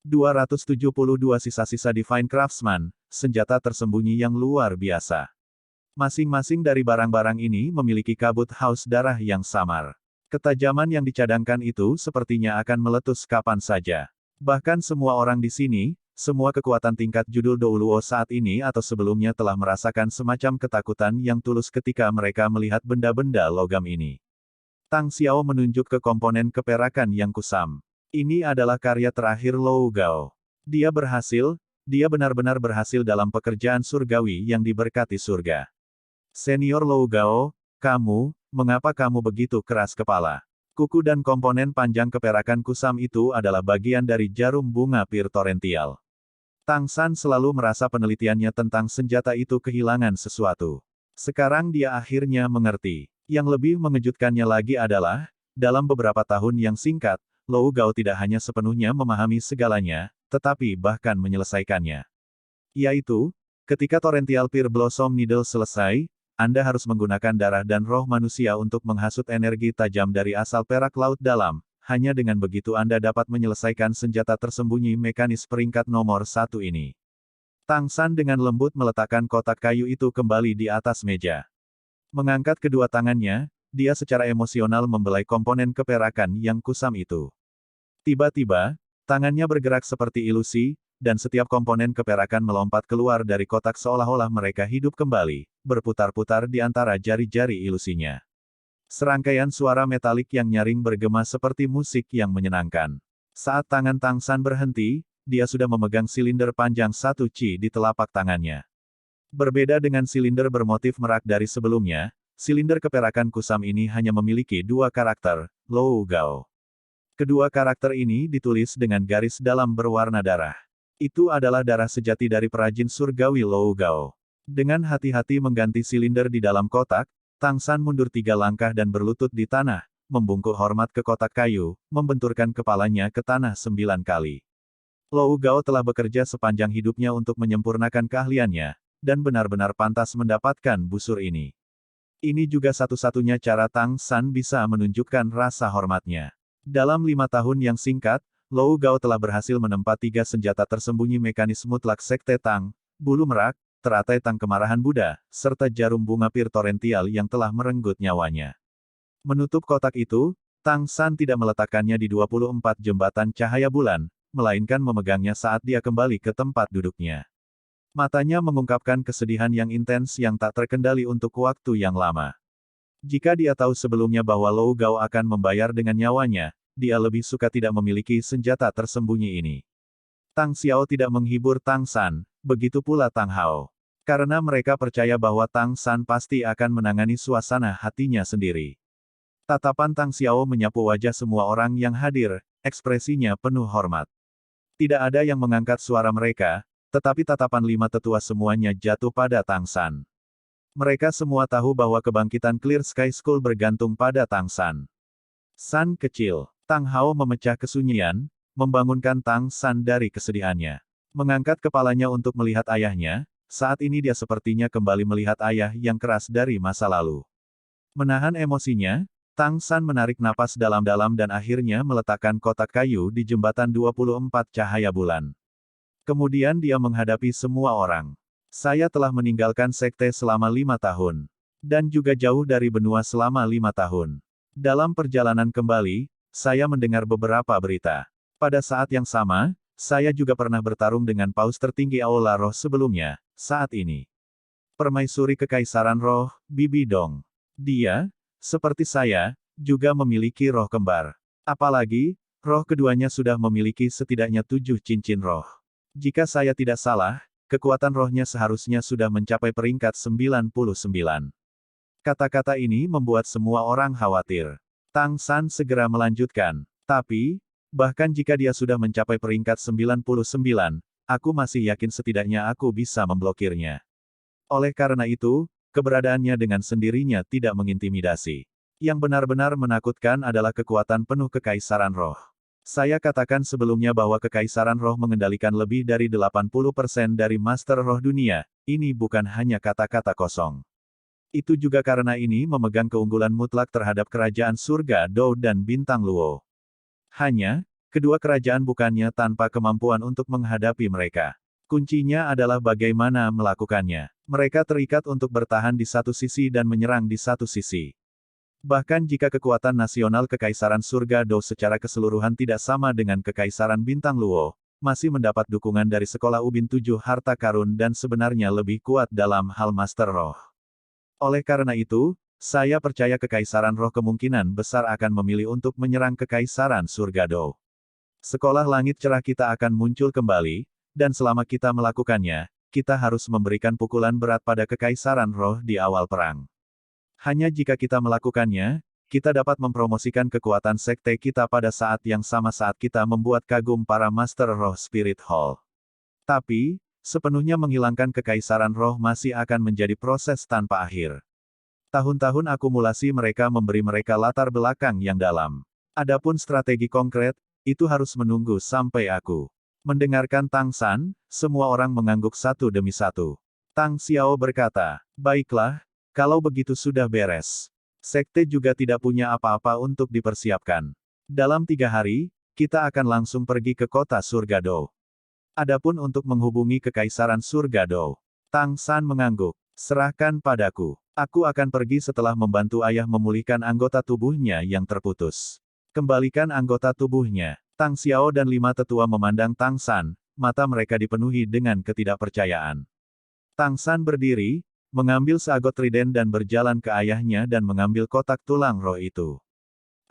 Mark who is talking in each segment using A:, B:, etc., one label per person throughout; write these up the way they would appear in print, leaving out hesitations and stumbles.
A: 272 sisa-sisa Divine Craftsman, senjata tersembunyi yang luar biasa. Masing-masing dari barang-barang ini memiliki kabut haus darah yang samar. Ketajaman yang dicadangkan itu sepertinya akan meletus kapan saja. Bahkan semua orang di sini, semua kekuatan tingkat judul Douluo saat ini atau sebelumnya telah merasakan semacam ketakutan yang tulus ketika mereka melihat benda-benda logam ini. Tang Xiao menunjuk ke komponen keperakan yang kusam. Ini adalah karya terakhir Lou Gao. Dia benar-benar berhasil dalam pekerjaan surgawi yang diberkati surga. Senior Lou Gao, mengapa kamu begitu keras kepala? Kuku dan komponen panjang keperakan kusam itu adalah bagian dari jarum bunga pir torrential. Tang San selalu merasa penelitiannya tentang senjata itu kehilangan sesuatu. Sekarang dia akhirnya mengerti. Yang lebih mengejutkannya lagi adalah, dalam beberapa tahun yang singkat, Lou Gao tidak hanya sepenuhnya memahami segalanya, tetapi bahkan menyelesaikannya. Yaitu, ketika Torrential Pear Blossom Needle selesai, Anda harus menggunakan darah dan roh manusia untuk menghasut energi tajam dari asal perak laut dalam, hanya dengan begitu Anda dapat menyelesaikan senjata tersembunyi mekanis peringkat nomor 1 ini. Tang San dengan lembut meletakkan kotak kayu itu kembali di atas meja. Mengangkat kedua tangannya, dia secara emosional membelai komponen keperakan yang kusam itu. Tiba-tiba, tangannya bergerak seperti ilusi, dan setiap komponen keperakan melompat keluar dari kotak seolah-olah mereka hidup kembali, berputar-putar di antara jari-jari ilusinya. Serangkaian suara metalik yang nyaring bergema seperti musik yang menyenangkan. Saat tangan Tang San berhenti, dia sudah memegang silinder panjang 1 Qi di telapak tangannya. Berbeda dengan silinder bermotif merak dari sebelumnya, silinder keperakan kusam ini hanya memiliki 2 karakter, Lou Gao. Kedua karakter ini ditulis dengan garis dalam berwarna darah. Itu adalah darah sejati dari perajin surgawi Lou Gao. Dengan hati-hati mengganti silinder di dalam kotak, Tang San mundur 3 langkah dan berlutut di tanah, membungkuk hormat ke kotak kayu, membenturkan kepalanya ke tanah 9 kali. Lou Gao telah bekerja sepanjang hidupnya untuk menyempurnakan keahliannya, dan benar-benar pantas mendapatkan busur ini. Ini juga satu-satunya cara Tang San bisa menunjukkan rasa hormatnya. Dalam 5 tahun yang singkat, Lou Gao telah berhasil menempa 3 senjata tersembunyi mekanis mutlak Sekte Tang, bulu merak, teratai Tang kemarahan Buddha, serta jarum bunga pir torrential yang telah merenggut nyawanya. Menutup kotak itu, Tang San tidak meletakkannya di 24 jembatan cahaya bulan, melainkan memegangnya saat dia kembali ke tempat duduknya. Matanya mengungkapkan kesedihan yang intens yang tak terkendali untuk waktu yang lama. Jika dia tahu sebelumnya bahwa Lou Gao akan membayar dengan nyawanya, dia lebih suka tidak memiliki senjata tersembunyi ini. Tang Xiao tidak menghibur Tang San, begitu pula Tang Hao. Karena mereka percaya bahwa Tang San pasti akan menangani suasana hatinya sendiri. Tatapan Tang Xiao menyapu wajah semua orang yang hadir, ekspresinya penuh hormat. Tidak ada yang mengangkat suara mereka, tetapi tatapan 5 tetua semuanya jatuh pada Tang San. Mereka semua tahu bahwa kebangkitan Clear Sky School bergantung pada Tang San. San kecil. Tang Hao memecah kesunyian, membangunkan Tang San dari kesedihannya. Mengangkat kepalanya untuk melihat ayahnya, saat ini dia sepertinya kembali melihat ayah yang keras dari masa lalu. Menahan emosinya, Tang San menarik napas dalam-dalam dan akhirnya meletakkan kotak kayu di jembatan 24 cahaya bulan. Kemudian dia menghadapi semua orang. Saya telah meninggalkan sekte selama 5 tahun. Dan juga jauh dari benua selama 5 tahun. Dalam perjalanan kembali, saya mendengar beberapa berita. Pada saat yang sama, saya juga pernah bertarung dengan paus tertinggi Aula Roh sebelumnya, saat ini. Permaisuri Kekaisaran Roh, Bibi Dong. Dia, seperti saya, juga memiliki roh kembar. Apalagi, roh keduanya sudah memiliki setidaknya 7 cincin roh. Jika saya tidak salah, kekuatan rohnya seharusnya sudah mencapai peringkat 99. Kata-kata ini membuat semua orang khawatir. Tang San segera melanjutkan. Tapi, bahkan jika dia sudah mencapai peringkat 99, aku masih yakin setidaknya aku bisa memblokirnya. Oleh karena itu, keberadaannya dengan sendirinya tidak mengintimidasi. Yang benar-benar menakutkan adalah kekuatan penuh Kekaisaran Roh. Saya katakan sebelumnya bahwa Kekaisaran Roh mengendalikan lebih dari 80% dari Master Roh dunia, ini bukan hanya kata-kata kosong. Itu juga karena ini memegang keunggulan mutlak terhadap kerajaan surga Dou dan bintang Luo. Hanya, Kedua kerajaan bukannya tanpa kemampuan untuk menghadapi mereka. Kuncinya adalah bagaimana melakukannya. Mereka terikat untuk bertahan di satu sisi dan menyerang di satu sisi. Bahkan jika kekuatan nasional Kekaisaran Surga Do secara keseluruhan tidak sama dengan Kekaisaran Bintang Luo, masih mendapat dukungan dari Sekolah Ubin Tujuh Harta Karun dan sebenarnya lebih kuat dalam hal Master Roh. Oleh karena itu, saya percaya Kekaisaran Roh kemungkinan besar akan memilih untuk menyerang Kekaisaran Surga Do. Sekolah Langit Cerah kita akan muncul kembali, dan selama kita melakukannya, kita harus memberikan pukulan berat pada Kekaisaran Roh di awal perang. Hanya jika kita melakukannya, kita dapat mempromosikan kekuatan sekte kita pada saat yang sama saat kita membuat kagum para Master Roh Spirit Hall. Tapi, sepenuhnya menghilangkan Kekaisaran Roh masih akan menjadi proses tanpa akhir. Tahun-tahun akumulasi mereka memberi mereka latar belakang yang dalam. Adapun strategi konkret, itu harus menunggu sampai aku. Mendengarkan Tang San, semua orang mengangguk satu demi satu. Tang Xiao berkata, baiklah, kalau begitu sudah beres. Sekte juga tidak punya apa-apa untuk dipersiapkan. Dalam 3 hari, kita akan langsung pergi ke kota Surga Do. Adapun untuk menghubungi Kekaisaran Surga Do, Tang San mengangguk. Serahkan padaku. Aku akan pergi setelah membantu ayah memulihkan anggota tubuhnya yang terputus. Kembalikan anggota tubuhnya. Tang Xiao dan 5 tetua memandang Tang San, mata mereka dipenuhi dengan ketidakpercayaan. Tang San berdiri, mengambil seagot trident dan berjalan ke ayahnya dan mengambil kotak tulang roh itu.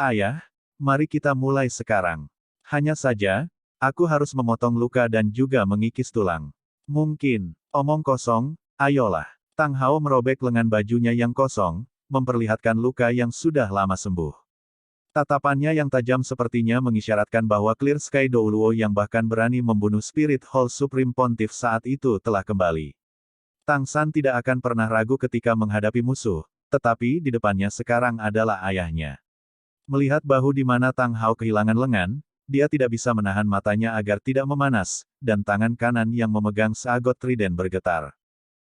A: Ayah, mari kita mulai sekarang. Hanya saja, aku harus memotong luka dan juga mengikis tulang. Mungkin, omong kosong, ayolah. Tang Hao merobek lengan bajunya yang kosong, memperlihatkan luka yang sudah lama sembuh. Tatapannya yang tajam sepertinya mengisyaratkan bahwa Clear Sky Douluo yang bahkan berani membunuh Spirit Hall Supreme Pontiff saat itu telah kembali. Tang San tidak akan pernah ragu ketika menghadapi musuh, tetapi di depannya sekarang adalah ayahnya. Melihat bahu di mana Tang Hao kehilangan lengan, dia tidak bisa menahan matanya agar tidak memanas, dan tangan kanan yang memegang seagot trident bergetar.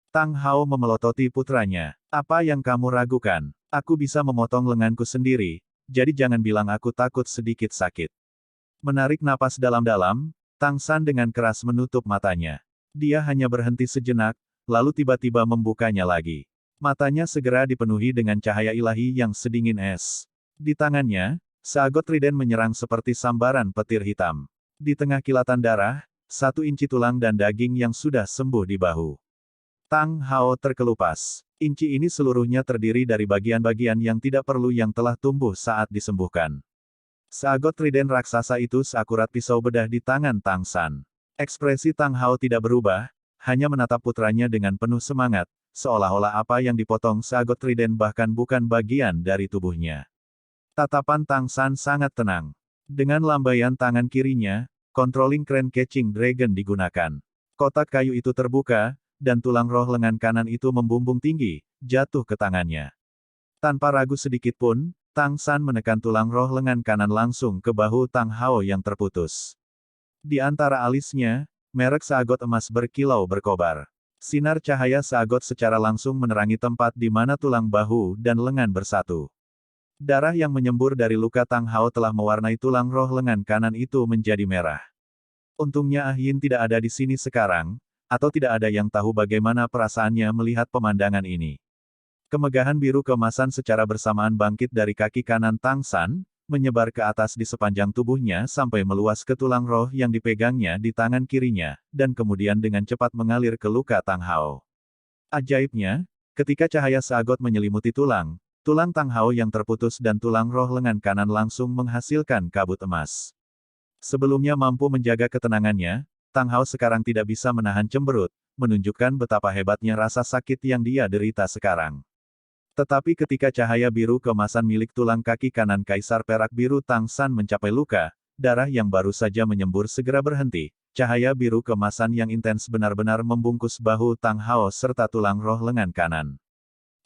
A: Tang Hao memelototi putranya. Apa yang kamu ragukan? Aku bisa memotong lenganku sendiri, jadi jangan bilang aku takut sedikit sakit. Menarik napas dalam-dalam, Tang San dengan keras menutup matanya. Dia hanya berhenti sejenak, lalu tiba-tiba membukanya lagi. Matanya segera dipenuhi dengan cahaya ilahi yang sedingin es. Di tangannya, seagot trident menyerang seperti sambaran petir hitam. Di tengah kilatan darah, 1 inci tulang dan daging yang sudah sembuh di bahu. Tang Hao terkelupas. Inci ini seluruhnya terdiri dari bagian-bagian yang tidak perlu yang telah tumbuh saat disembuhkan. Seagot trident raksasa itu seakurat pisau bedah di tangan Tang San. Ekspresi Tang Hao tidak berubah, hanya menatap putranya dengan penuh semangat, seolah-olah apa yang dipotong seagot trident bahkan bukan bagian dari tubuhnya. Tatapan Tang San sangat tenang. Dengan lambaian tangan kirinya, Controlling Crane Catching Dragon digunakan. Kotak kayu itu terbuka, dan tulang roh lengan kanan itu membumbung tinggi, jatuh ke tangannya. Tanpa ragu sedikit pun, Tang San menekan tulang roh lengan kanan langsung ke bahu Tang Hao yang terputus. Di antara alisnya, merek seagot emas berkilau berkobar. Sinar cahaya seagot secara langsung menerangi tempat di mana tulang bahu dan lengan bersatu. Darah yang menyembur dari luka Tang Hao telah mewarnai tulang roh lengan kanan itu menjadi merah. Untungnya Ah Yin tidak ada di sini sekarang, atau tidak ada yang tahu bagaimana perasaannya melihat pemandangan ini. Kemegahan biru keemasan secara bersamaan bangkit dari kaki kanan Tang San, menyebar ke atas di sepanjang tubuhnya sampai meluas ke tulang roh yang dipegangnya di tangan kirinya, dan kemudian dengan cepat mengalir ke luka Tang Hao. Ajaibnya, ketika cahaya seagot menyelimuti tulang Tang Hao yang terputus dan tulang roh lengan kanan langsung menghasilkan kabut emas. Sebelumnya mampu menjaga ketenangannya, Tang Hao sekarang tidak bisa menahan cemberut, menunjukkan betapa hebatnya rasa sakit yang dia derita sekarang. Tetapi ketika cahaya biru keemasan milik tulang kaki kanan Kaisar Perak Biru Tang San mencapai luka, darah yang baru saja menyembur segera berhenti. Cahaya biru keemasan yang intens benar-benar membungkus bahu Tang Hao serta tulang roh lengan kanan.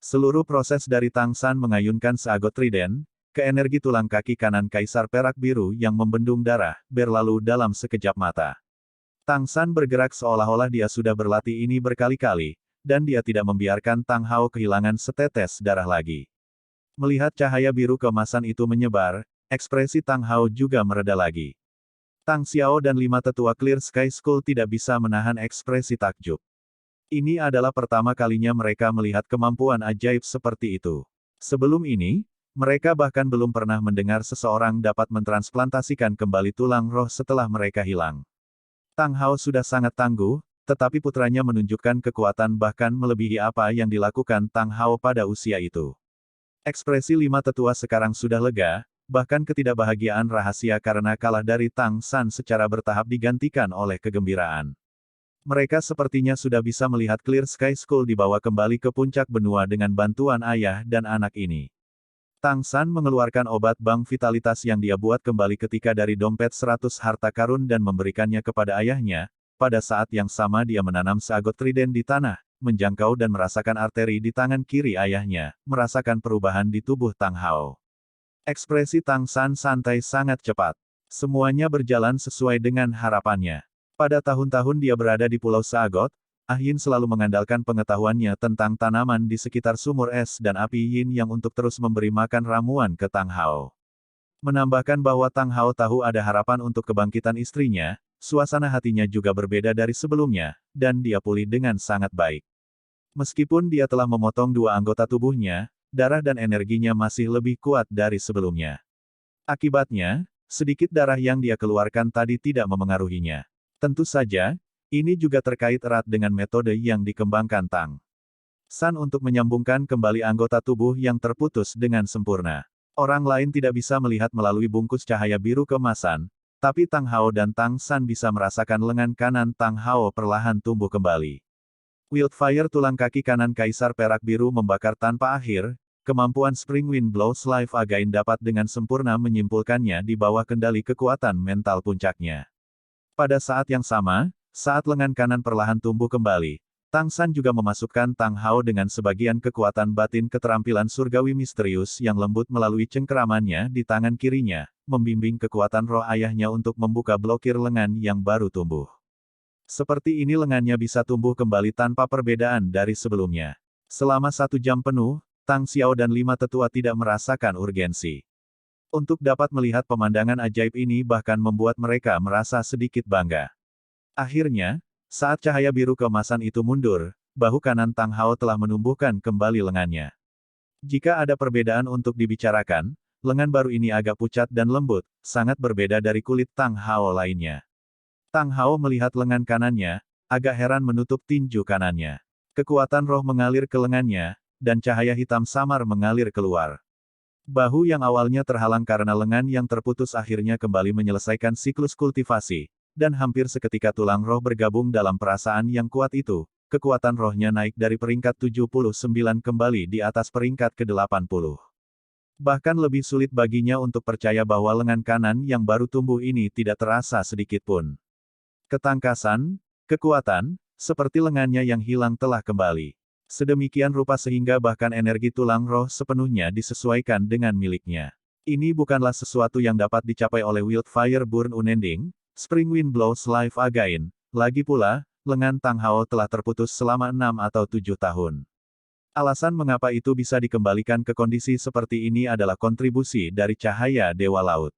A: Seluruh proses dari Tang San mengayunkan seagot trident, ke energi tulang kaki kanan Kaisar Perak Biru yang membendung darah, berlalu dalam sekejap mata. Tang San bergerak seolah-olah dia sudah berlatih ini berkali-kali, dan dia tidak membiarkan Tang Hao kehilangan setetes darah lagi. Melihat cahaya biru keemasan itu menyebar, ekspresi Tang Hao juga mereda lagi. Tang Xiao dan 5 tetua Clear Sky School tidak bisa menahan ekspresi takjub. Ini adalah pertama kalinya mereka melihat kemampuan ajaib seperti itu. Sebelum ini, mereka bahkan belum pernah mendengar seseorang dapat mentransplantasikan kembali tulang roh setelah mereka hilang. Tang Hao sudah sangat tangguh, tetapi putranya menunjukkan kekuatan bahkan melebihi apa yang dilakukan Tang Hao pada usia itu. Ekspresi 5 tetua sekarang sudah lega, bahkan ketidakbahagiaan rahasia karena kalah dari Tang San secara bertahap digantikan oleh kegembiraan. Mereka sepertinya sudah bisa melihat Clear Sky School dibawa kembali ke puncak benua dengan bantuan ayah dan anak ini. Tang San mengeluarkan obat bank vitalitas yang dia buat kembali ketika dari dompet 100 harta karun dan memberikannya kepada ayahnya. Pada saat yang sama dia menanam seagot trident di tanah, menjangkau dan merasakan arteri di tangan kiri ayahnya, merasakan perubahan di tubuh Tang Hao. Ekspresi Tang San santai sangat cepat. Semuanya berjalan sesuai dengan harapannya. Pada tahun-tahun dia berada di Pulau Seagot, Ah Yin selalu mengandalkan pengetahuannya tentang tanaman di sekitar sumur es dan api Yin yang untuk terus memberi makan ramuan ke Tang Hao. Menambahkan bahwa Tang Hao tahu ada harapan untuk kebangkitan istrinya, suasana hatinya juga berbeda dari sebelumnya, dan dia pulih dengan sangat baik. Meskipun dia telah memotong 2 anggota tubuhnya, darah dan energinya masih lebih kuat dari sebelumnya. Akibatnya, sedikit darah yang dia keluarkan tadi tidak memengaruhinya. Tentu saja, ini juga terkait erat dengan metode yang dikembangkan Tang San untuk menyambungkan kembali anggota tubuh yang terputus dengan sempurna. Orang lain tidak bisa melihat melalui bungkus cahaya biru keemasan, tapi Tang Hao dan Tang San bisa merasakan lengan kanan Tang Hao perlahan tumbuh kembali. Wildfire tulang kaki kanan Kaisar Perak Biru membakar tanpa akhir, kemampuan Spring Wind Blows Life Again dapat dengan sempurna menyimpulkannya di bawah kendali kekuatan mental puncaknya. Pada saat yang sama, saat lengan kanan perlahan tumbuh kembali, Tang San juga memasukkan Tang Hao dengan sebagian kekuatan batin keterampilan surgawi misterius yang lembut melalui cengkeramannya di tangan kirinya, membimbing kekuatan roh ayahnya untuk membuka blokir lengan yang baru tumbuh. Seperti ini lengannya bisa tumbuh kembali tanpa perbedaan dari sebelumnya. Selama 1 jam penuh, Tang Xiao dan 5 tetua tidak merasakan urgensi. Untuk dapat melihat pemandangan ajaib ini bahkan membuat mereka merasa sedikit bangga. Akhirnya, saat cahaya biru keemasan itu mundur, bahu kanan Tang Hao telah menumbuhkan kembali lengannya. Jika ada perbedaan untuk dibicarakan, lengan baru ini agak pucat dan lembut, sangat berbeda dari kulit Tang Hao lainnya. Tang Hao melihat lengan kanannya, agak heran menutup tinju kanannya. Kekuatan roh mengalir ke lengannya, dan cahaya hitam samar mengalir keluar. Bahu yang awalnya terhalang karena lengan yang terputus akhirnya kembali menyelesaikan siklus kultivasi, dan hampir seketika tulang roh bergabung dalam perasaan yang kuat itu, kekuatan rohnya naik dari peringkat 79 kembali di atas peringkat ke-80. Bahkan lebih sulit baginya untuk percaya bahwa lengan kanan yang baru tumbuh ini tidak terasa sedikitpun. Ketangkasan, kekuatan, seperti lengannya yang hilang telah kembali. Sedemikian rupa sehingga bahkan energi tulang roh sepenuhnya disesuaikan dengan miliknya. Ini bukanlah sesuatu yang dapat dicapai oleh Wildfire Burn Unending, Spring Wind Blows Life Again. Lagi pula, lengan Tang Hao telah terputus selama 6 atau 7 tahun. Alasan mengapa itu bisa dikembalikan ke kondisi seperti ini adalah kontribusi dari cahaya Dewa Laut.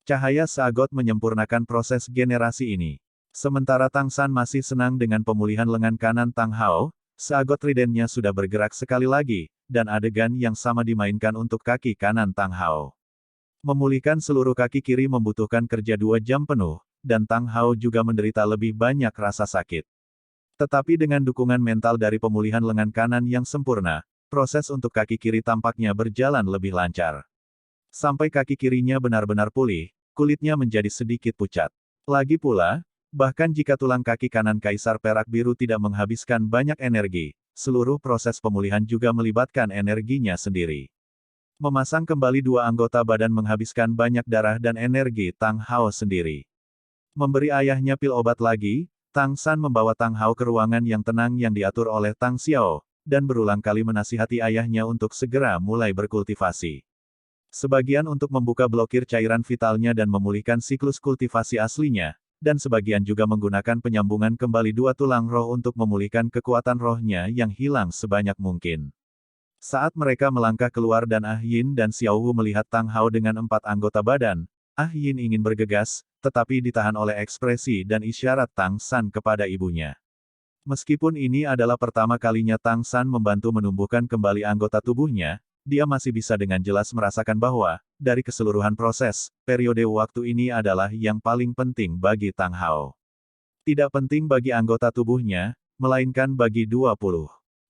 A: Cahaya Seagot menyempurnakan proses generasi ini. Sementara Tang San masih senang dengan pemulihan lengan kanan Tang Hao, Seagot Tridentnya sudah bergerak sekali lagi, dan adegan yang sama dimainkan untuk kaki kanan Tang Hao. Memulihkan seluruh kaki kiri membutuhkan kerja 2 jam penuh, dan Tang Hao juga menderita lebih banyak rasa sakit. Tetapi dengan dukungan mental dari pemulihan lengan kanan yang sempurna, proses untuk kaki kiri tampaknya berjalan lebih lancar. Sampai kaki kirinya benar-benar pulih, kulitnya menjadi sedikit pucat. Lagi pula, bahkan jika tulang kaki kanan Kaisar Perak Biru tidak menghabiskan banyak energi, seluruh proses pemulihan juga melibatkan energinya sendiri. Memasang kembali 2 anggota badan menghabiskan banyak darah dan energi Tang Hao sendiri. Memberi ayahnya pil obat lagi, Tang San membawa Tang Hao ke ruangan yang tenang yang diatur oleh Tang Xiao, dan berulang kali menasihati ayahnya untuk segera mulai berkultivasi. Sebagian untuk membuka blokir cairan vitalnya dan memulihkan siklus kultivasi aslinya, dan sebagian juga menggunakan penyambungan kembali 2 tulang roh untuk memulihkan kekuatan rohnya yang hilang sebanyak mungkin. Saat mereka melangkah keluar dan Ah Yin dan Xiao Wu melihat Tang Hao dengan 4 anggota badan, Ah Yin ingin bergegas, tetapi ditahan oleh ekspresi dan isyarat Tang San kepada ibunya. Meskipun ini adalah pertama kalinya Tang San membantu menumbuhkan kembali anggota tubuhnya, dia masih bisa dengan jelas merasakan bahwa, dari keseluruhan proses, periode waktu ini adalah yang paling penting bagi Tang Hao. Tidak penting bagi anggota tubuhnya, melainkan bagi 20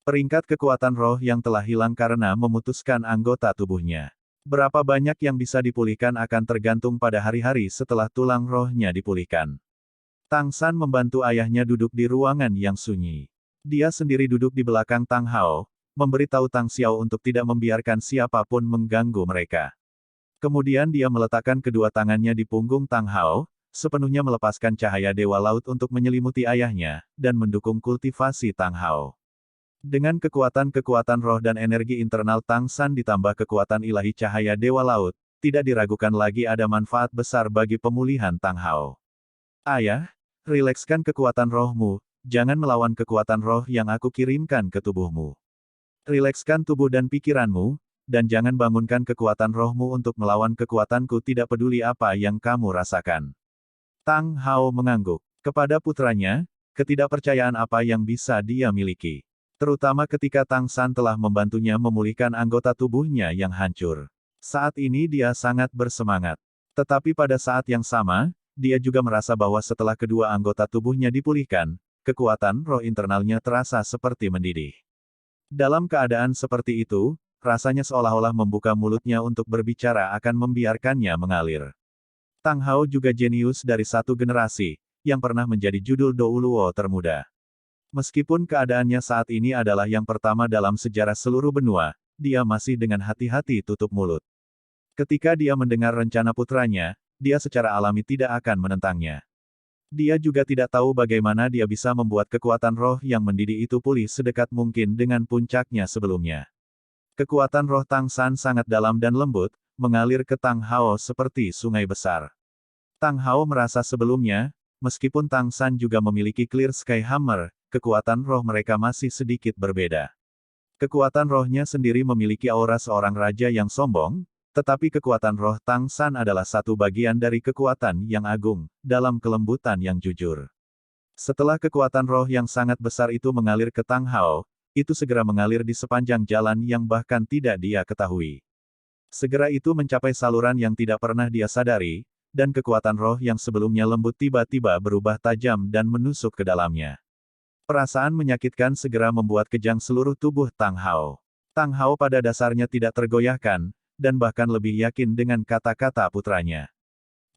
A: peringkat kekuatan roh yang telah hilang karena memutuskan anggota tubuhnya. Berapa banyak yang bisa dipulihkan akan tergantung pada hari-hari setelah tulang rohnya dipulihkan. Tang San membantu ayahnya duduk di ruangan yang sunyi. Dia sendiri duduk di belakang Tang Hao, memberitahu Tang Xiao untuk tidak membiarkan siapapun mengganggu mereka. Kemudian dia meletakkan kedua tangannya di punggung Tang Hao, sepenuhnya melepaskan cahaya Dewa Laut untuk menyelimuti ayahnya, dan mendukung kultivasi Tang Hao. Dengan kekuatan-kekuatan roh dan energi internal Tang San ditambah kekuatan ilahi cahaya Dewa Laut, tidak diragukan lagi ada manfaat besar bagi pemulihan Tang Hao. Ayah, rilekskan kekuatan rohmu, jangan melawan kekuatan roh yang aku kirimkan ke tubuhmu. Rilekskan tubuh dan pikiranmu, dan jangan bangunkan kekuatan rohmu untuk melawan kekuatanku tidak peduli apa yang kamu rasakan. Tang Hao mengangguk. Kepada putranya, ketidakpercayaan apa yang bisa dia miliki. Terutama ketika Tang San telah membantunya memulihkan anggota tubuhnya yang hancur. Saat ini dia sangat bersemangat. Tetapi pada saat yang sama, dia juga merasa bahwa setelah kedua anggota tubuhnya dipulihkan, kekuatan roh internalnya terasa seperti mendidih. Dalam keadaan seperti itu, rasanya seolah-olah membuka mulutnya untuk berbicara akan membiarkannya mengalir. Tang Hao juga jenius dari satu generasi, yang pernah menjadi judul Douluo termuda. Meskipun keadaannya saat ini adalah yang pertama dalam sejarah seluruh benua, dia masih dengan hati-hati tutup mulut. Ketika dia mendengar rencana putranya, dia secara alami tidak akan menentangnya. Dia juga tidak tahu bagaimana dia bisa membuat kekuatan roh yang mendidih itu pulih sedekat mungkin dengan puncaknya sebelumnya. Kekuatan roh Tang San sangat dalam dan lembut, mengalir ke Tang Hao seperti sungai besar. Tang Hao merasa sebelumnya, meskipun Tang San juga memiliki Clear Sky Hammer, kekuatan roh mereka masih sedikit berbeda. Kekuatan rohnya sendiri memiliki aura seorang raja yang sombong, tetapi kekuatan roh Tang San adalah satu bagian dari kekuatan yang agung, dalam kelembutan yang jujur. Setelah kekuatan roh yang sangat besar itu mengalir ke Tang Hao, itu segera mengalir di sepanjang jalan yang bahkan tidak dia ketahui. Segera itu mencapai saluran yang tidak pernah dia sadari, dan kekuatan roh yang sebelumnya lembut tiba-tiba berubah tajam dan menusuk ke dalamnya. Perasaan menyakitkan segera membuat kejang seluruh tubuh Tang Hao. Tang Hao pada dasarnya tidak tergoyahkan, dan bahkan lebih yakin dengan kata-kata putranya.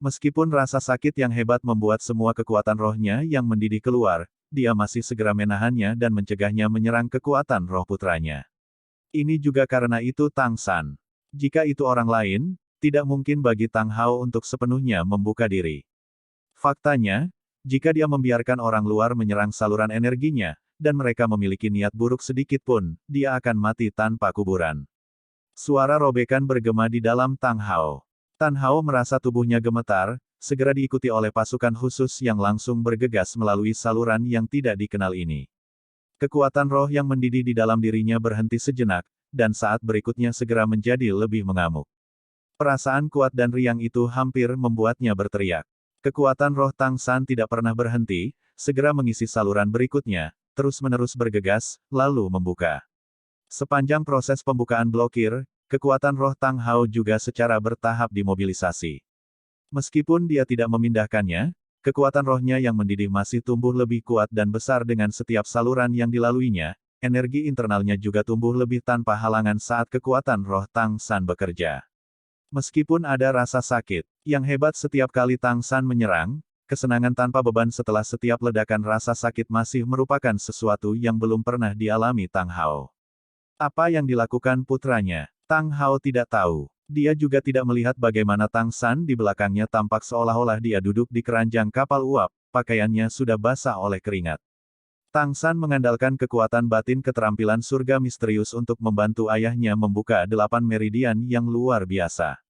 A: Meskipun rasa sakit yang hebat membuat semua kekuatan rohnya yang mendidih keluar, dia masih segera menahannya dan mencegahnya menyerang kekuatan roh putranya. Ini juga karena itu Tang San. Jika itu orang lain, tidak mungkin bagi Tang Hao untuk sepenuhnya membuka diri. Faktanya, jika dia membiarkan orang luar menyerang saluran energinya, dan mereka memiliki niat buruk sedikit pun, dia akan mati tanpa kuburan. Suara robekan bergema di dalam Tang Hao. Tan Hao merasa tubuhnya gemetar, segera diikuti oleh pasukan khusus yang langsung bergegas melalui saluran yang tidak dikenal ini. Kekuatan roh yang mendidih di dalam dirinya berhenti sejenak, dan saat berikutnya segera menjadi lebih mengamuk. Perasaan kuat dan riang itu hampir membuatnya berteriak. Kekuatan roh Tang San tidak pernah berhenti, segera mengisi saluran berikutnya, terus-menerus bergegas, lalu membuka. Sepanjang proses pembukaan blokir, kekuatan roh Tang Hao juga secara bertahap dimobilisasi. Meskipun dia tidak memindahkannya, kekuatan rohnya yang mendidih masih tumbuh lebih kuat dan besar dengan setiap saluran yang dilaluinya, energi internalnya juga tumbuh lebih tanpa halangan saat kekuatan roh Tang San bekerja. Meskipun ada rasa sakit, yang hebat setiap kali Tang San menyerang, kesenangan tanpa beban setelah setiap ledakan rasa sakit masih merupakan sesuatu yang belum pernah dialami Tang Hao. Apa yang dilakukan putranya? Tang Hao tidak tahu. Dia juga tidak melihat bagaimana Tang San di belakangnya tampak seolah-olah dia duduk di keranjang kapal uap, pakaiannya sudah basah oleh keringat. Tang San mengandalkan kekuatan batin keterampilan surga misterius untuk membantu ayahnya membuka 8 meridian yang luar biasa.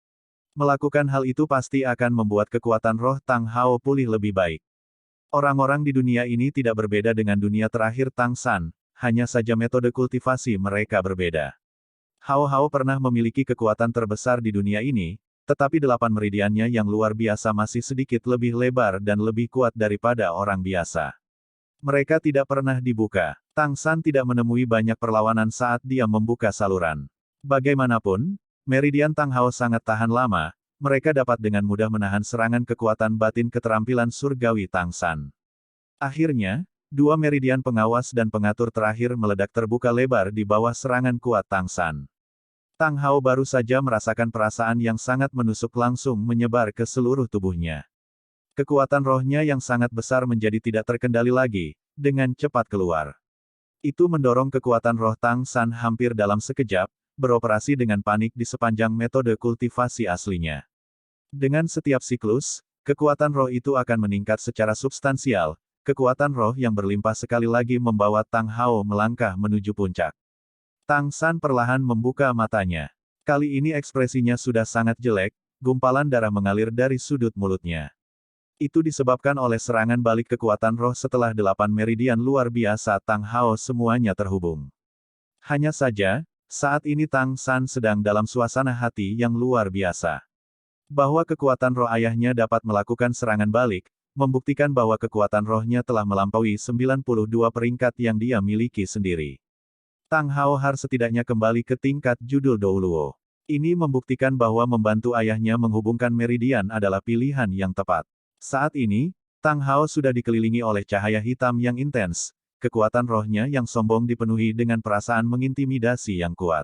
A: Melakukan hal itu pasti akan membuat kekuatan roh Tang Hao pulih lebih baik. Orang-orang di dunia ini tidak berbeda dengan dunia terakhir Tang San. Hanya saja metode kultivasi mereka berbeda. Hao Hao pernah memiliki kekuatan terbesar di dunia ini, Tetapi 8 meridiannya yang luar biasa masih sedikit lebih lebar dan lebih kuat daripada orang biasa. Mereka tidak pernah dibuka. Tang San tidak menemui banyak perlawanan saat dia membuka saluran. Bagaimanapun, meridian Tang Hao sangat tahan lama, mereka dapat dengan mudah menahan serangan kekuatan batin keterampilan surgawi Tang San. Akhirnya, 2 meridian pengawas dan pengatur terakhir meledak terbuka lebar di bawah serangan kuat Tang San. Tang Hao baru saja merasakan perasaan yang sangat menusuk langsung menyebar ke seluruh tubuhnya. Kekuatan rohnya yang sangat besar menjadi tidak terkendali lagi, dengan cepat keluar. Itu mendorong kekuatan roh Tang San hampir dalam sekejap, beroperasi dengan panik di sepanjang metode kultivasi aslinya. Dengan setiap siklus, kekuatan roh itu akan meningkat secara substansial, kekuatan roh yang berlimpah sekali lagi membawa Tang Hao melangkah menuju puncak. Tang San perlahan membuka matanya. Kali ini ekspresinya sudah sangat jelek, gumpalan darah mengalir dari sudut mulutnya. Itu disebabkan oleh serangan balik kekuatan roh setelah 8 meridian luar biasa Tang Hao semuanya terhubung. Hanya saja, saat ini Tang San sedang dalam suasana hati yang luar biasa. Bahwa kekuatan roh ayahnya dapat melakukan serangan balik, membuktikan bahwa kekuatan rohnya telah melampaui 92 peringkat yang dia miliki sendiri. Tang Hao harus setidaknya kembali ke tingkat judul Douluo. Ini membuktikan bahwa membantu ayahnya menghubungkan meridian adalah pilihan yang tepat. Saat ini, Tang Hao sudah dikelilingi oleh cahaya hitam yang intens, kekuatan rohnya yang sombong dipenuhi dengan perasaan mengintimidasi yang kuat.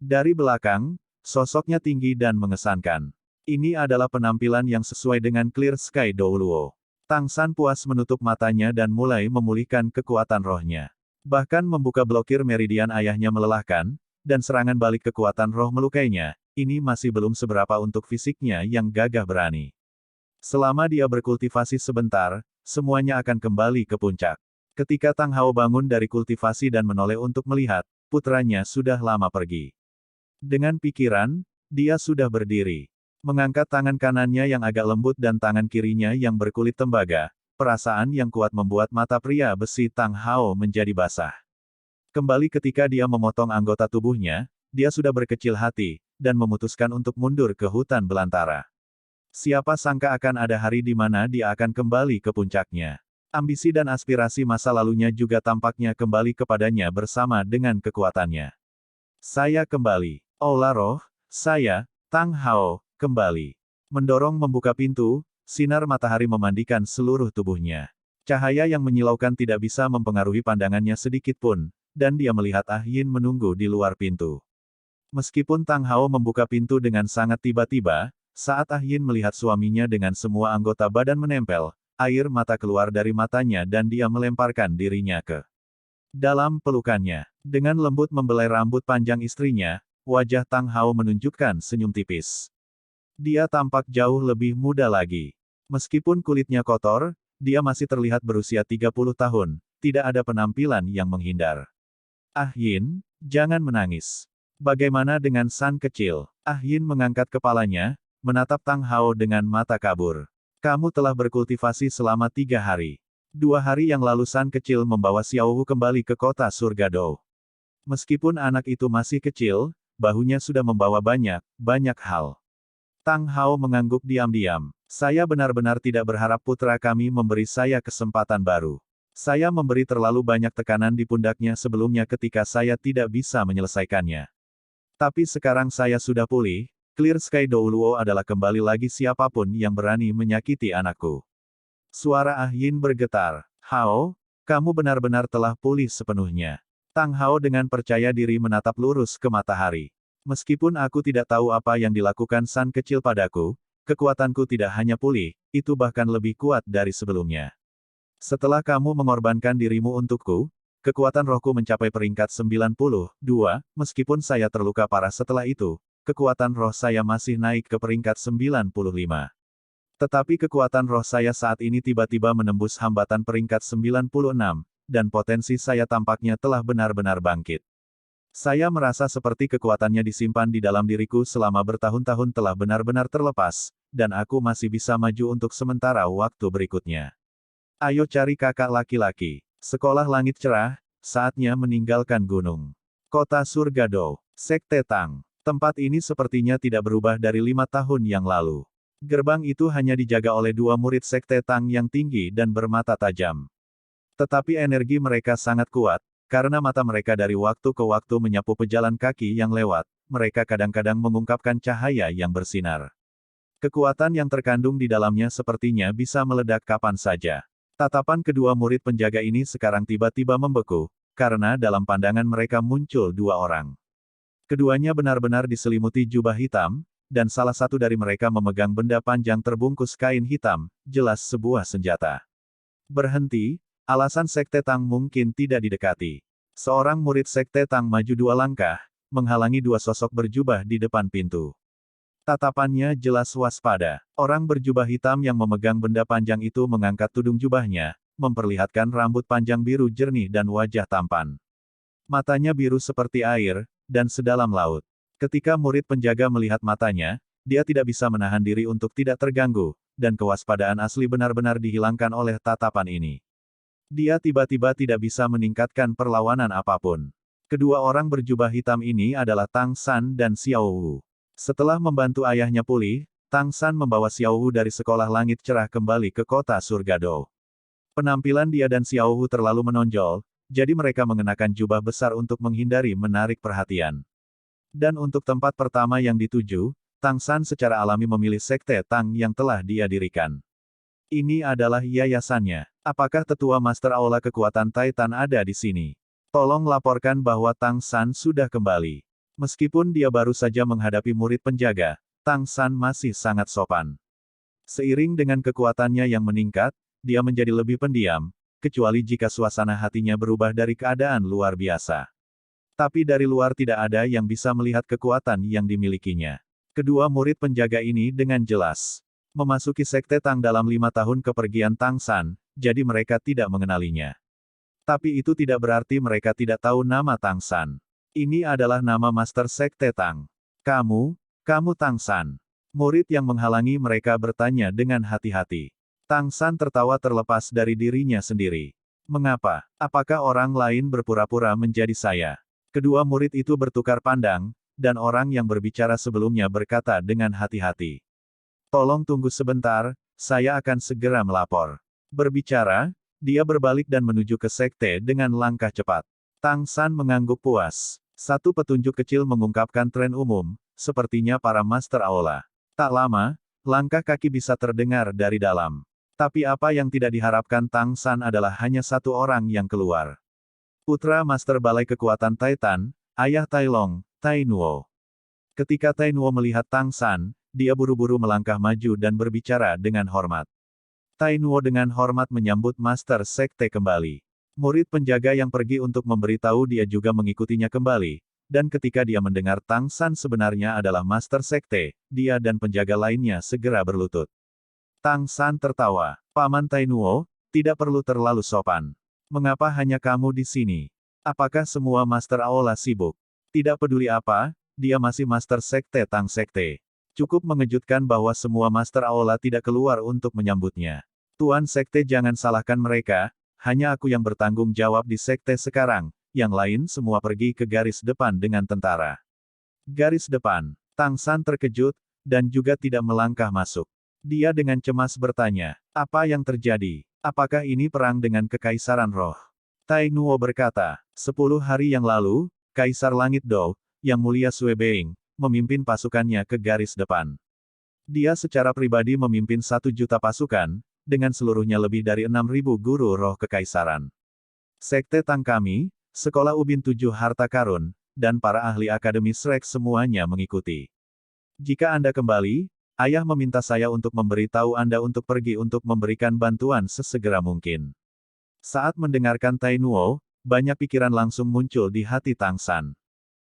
A: Dari belakang, sosoknya tinggi dan mengesankan. Ini adalah penampilan yang sesuai dengan Clear Sky Douluo. Tang San puas menutup matanya dan mulai memulihkan kekuatan rohnya. Bahkan membuka blokir meridian ayahnya melelahkan, dan serangan balik kekuatan roh melukainya, ini masih belum seberapa untuk fisiknya yang gagah berani. Selama dia berkultivasi sebentar, semuanya akan kembali ke puncak. Ketika Tang Hao bangun dari kultivasi dan menoleh untuk melihat, putranya sudah lama pergi. Dengan pikiran, dia sudah berdiri. Mengangkat tangan kanannya yang agak lembut dan tangan kirinya yang berkulit tembaga, perasaan yang kuat membuat mata pria besi Tang Hao menjadi basah. Kembali ketika dia memotong anggota tubuhnya, dia sudah berkecil hati, dan memutuskan untuk mundur ke hutan belantara. Siapa sangka akan ada hari di mana dia akan kembali ke puncaknya. Ambisi dan aspirasi masa lalunya juga tampaknya kembali kepadanya bersama dengan kekuatannya. Saya kembali. Aula roh, saya, Tang Hao, kembali. Mendorong membuka pintu, sinar matahari memandikan seluruh tubuhnya. Cahaya yang menyilaukan tidak bisa mempengaruhi pandangannya sedikit pun, dan dia melihat Ah Yin menunggu di luar pintu. Meskipun Tang Hao membuka pintu dengan sangat tiba-tiba, saat Ah Yin melihat suaminya dengan semua anggota badan menempel, air mata keluar dari matanya dan dia melemparkan dirinya ke dalam pelukannya. Dengan lembut membelai rambut panjang istrinya, wajah Tang Hao menunjukkan senyum tipis. Dia tampak jauh lebih muda lagi. Meskipun kulitnya kotor, dia masih terlihat berusia 30 tahun, tidak ada penampilan yang menghindar. Ah Yin, jangan menangis. Bagaimana dengan San kecil? Ah Yin mengangkat kepalanya, menatap Tang Hao dengan mata kabur. Kamu telah berkultivasi selama 3 hari. 2 hari yang lalu San kecil membawa Xiaohu kembali ke kota surga Dou. Meskipun anak itu masih kecil, bahunya sudah membawa banyak hal. Tang Hao mengangguk diam-diam. Saya benar-benar tidak berharap putra kami memberi saya kesempatan baru. Saya memberi terlalu banyak tekanan di pundaknya sebelumnya ketika saya tidak bisa menyelesaikannya. Tapi sekarang saya sudah pulih, Clear Sky Douluo adalah kembali lagi siapapun yang berani menyakiti anakku. Suara Ah Yin bergetar. Hao, kamu benar-benar telah pulih sepenuhnya. Tang Hao dengan percaya diri menatap lurus ke matahari. Meskipun aku tidak tahu apa yang dilakukan San kecil padaku, kekuatanku tidak hanya pulih, itu bahkan lebih kuat dari sebelumnya. Setelah kamu mengorbankan dirimu untukku, kekuatan rohku mencapai peringkat 92, meskipun saya terluka parah setelah itu, kekuatan roh saya masih naik ke peringkat 95. Tetapi kekuatan roh saya saat ini tiba-tiba menembus hambatan peringkat 96, dan potensi saya tampaknya telah benar-benar bangkit. Saya merasa seperti kekuatannya disimpan di dalam diriku selama bertahun-tahun telah benar-benar terlepas, dan aku masih bisa maju untuk sementara waktu berikutnya. Ayo cari kakak laki-laki. Sekolah langit cerah, saatnya meninggalkan gunung. Kota surga Dou, Sekte Tang. Tempat ini sepertinya tidak berubah dari 5 tahun yang lalu. Gerbang itu hanya dijaga oleh 2 murid Sekte Tang yang tinggi dan bermata tajam. Tetapi energi mereka sangat kuat, karena mata mereka dari waktu ke waktu menyapu pejalan kaki yang lewat, mereka kadang-kadang mengungkapkan cahaya yang bersinar. Kekuatan yang terkandung di dalamnya sepertinya bisa meledak kapan saja. Tatapan kedua murid penjaga ini sekarang tiba-tiba membeku, karena dalam pandangan mereka muncul 2 orang. Keduanya benar-benar diselimuti jubah hitam, dan salah satu dari mereka memegang benda panjang terbungkus kain hitam, jelas sebuah senjata. Berhenti, alasan Sekte Tang mungkin tidak didekati. Seorang murid Sekte Tang maju 2 langkah, menghalangi 2 sosok berjubah di depan pintu. Tatapannya jelas waspada. Orang berjubah hitam yang memegang benda panjang itu mengangkat tudung jubahnya, memperlihatkan rambut panjang biru jernih dan wajah tampan. Matanya biru seperti air, dan sedalam laut. Ketika murid penjaga melihat matanya, dia tidak bisa menahan diri untuk tidak terganggu, dan kewaspadaan asli benar-benar dihilangkan oleh tatapan ini. Dia tiba-tiba tidak bisa meningkatkan perlawanan apapun. Kedua orang berjubah hitam ini adalah Tang San dan Xiao Wu. Setelah membantu ayahnya pulih, Tang San membawa Xiao Wu dari sekolah langit cerah kembali ke kota surga Dou. Penampilan dia dan Xiao Wu terlalu menonjol, jadi mereka mengenakan jubah besar untuk menghindari menarik perhatian. Dan untuk tempat pertama yang dituju, Tang San secara alami memilih Sekte Tang yang telah dia dirikan. Ini adalah yayasannya. Apakah tetua Master Aula Kekuatan Titan ada di sini? Tolong laporkan bahwa Tang San sudah kembali. Meskipun dia baru saja menghadapi murid penjaga, Tang San masih sangat sopan. Seiring dengan kekuatannya yang meningkat, dia menjadi lebih pendiam, kecuali jika suasana hatinya berubah dari keadaan luar biasa. Tapi dari luar tidak ada yang bisa melihat kekuatan yang dimilikinya. Kedua murid penjaga ini dengan jelas memasuki Sekte Tang dalam 5 tahun kepergian Tang San, jadi mereka tidak mengenalinya. Tapi itu tidak berarti mereka tidak tahu nama Tang San. Ini adalah nama Master Sekte Tang. Kamu Tang San. Murid yang menghalangi mereka bertanya dengan hati-hati. Tang San tertawa terlepas dari dirinya sendiri. Mengapa? Apakah orang lain berpura-pura menjadi saya? Kedua murid itu bertukar pandang, dan orang yang berbicara sebelumnya berkata dengan hati-hati. Tolong tunggu sebentar, saya akan segera melapor. Berbicara, dia berbalik dan menuju ke sekte dengan langkah cepat. Tang San mengangguk puas. Satu petunjuk kecil mengungkapkan tren umum, sepertinya para Master Aula. Tak lama, langkah kaki bisa terdengar dari dalam. Tapi apa yang tidak diharapkan Tang San adalah hanya 1 orang yang keluar. Putra Master Balai Kekuatan Titan, ayah Tai Long, Tai Nuo. Ketika Tai Nuo melihat Tang San, dia buru-buru melangkah maju dan berbicara dengan hormat. Tai Nuo dengan hormat menyambut Master Sekte kembali. Murid penjaga yang pergi untuk memberitahu dia juga mengikutinya kembali, dan ketika dia mendengar Tang San sebenarnya adalah Master Sekte, dia dan penjaga lainnya segera berlutut. Tang San tertawa. Paman Tai Nuo, tidak perlu terlalu sopan. Mengapa hanya kamu di sini? Apakah semua Master Aula sibuk? Tidak peduli apa, dia masih Master Sekte Tang Sekte. Cukup mengejutkan bahwa semua Master Aula tidak keluar untuk menyambutnya. Tuan Sekte jangan salahkan mereka, hanya aku yang bertanggung jawab di Sekte sekarang, yang lain semua pergi ke garis depan dengan tentara. Garis depan. Tang San terkejut, dan juga tidak melangkah masuk. Dia dengan cemas bertanya, apa yang terjadi? Apakah ini perang dengan Kekaisaran Roh? Tai Nuo berkata, 10 hari yang lalu, Kaisar Langit Dou, Yang Mulia Sui Being, memimpin pasukannya ke garis depan. Dia secara pribadi memimpin 1 juta pasukan, dengan seluruhnya lebih dari 6.000 guru roh kekaisaran. Sekte Tang kami, Sekolah Ubin 7 Harta Karun, dan para ahli Akademi Shrek semuanya mengikuti. Jika Anda kembali, Ayah meminta saya untuk memberitahu Anda untuk pergi untuk memberikan bantuan sesegera mungkin. Saat mendengarkan Tai Nuo, banyak pikiran langsung muncul di hati Tang San.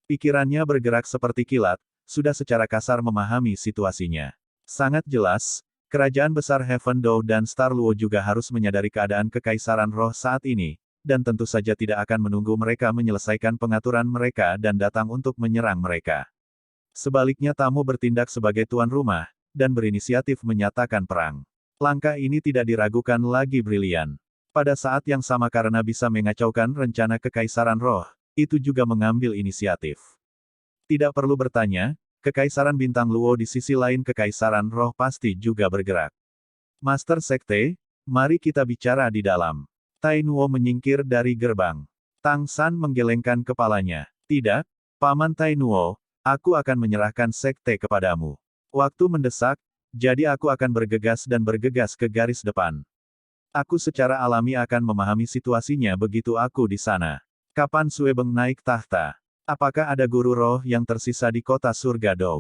A: Pikirannya bergerak seperti kilat, sudah secara kasar memahami situasinya. Sangat jelas, kerajaan besar Heaven Dou dan Star Luo juga harus menyadari keadaan Kekaisaran Roh saat ini, dan tentu saja tidak akan menunggu mereka menyelesaikan pengaturan mereka dan datang untuk menyerang mereka. Sebaliknya tamu bertindak sebagai tuan rumah, dan berinisiatif menyatakan perang. Langkah ini tidak diragukan lagi brilian. Pada saat yang sama karena bisa mengacaukan rencana Kekaisaran Roh, itu juga mengambil inisiatif. Tidak perlu bertanya, Kekaisaran Bintang Luo di sisi lain Kekaisaran Roh pasti juga bergerak. Master Sekte, mari kita bicara di dalam. Tai Nuo menyingkir dari gerbang. Tang San menggelengkan kepalanya. Tidak, Paman Tai Nuo, aku akan menyerahkan sekte kepadamu. Waktu mendesak, jadi aku akan bergegas dan bergegas ke garis depan. Aku secara alami akan memahami situasinya begitu aku di sana. Kapan Sue Beng naik tahta? Apakah ada guru roh yang tersisa di kota surga Dou?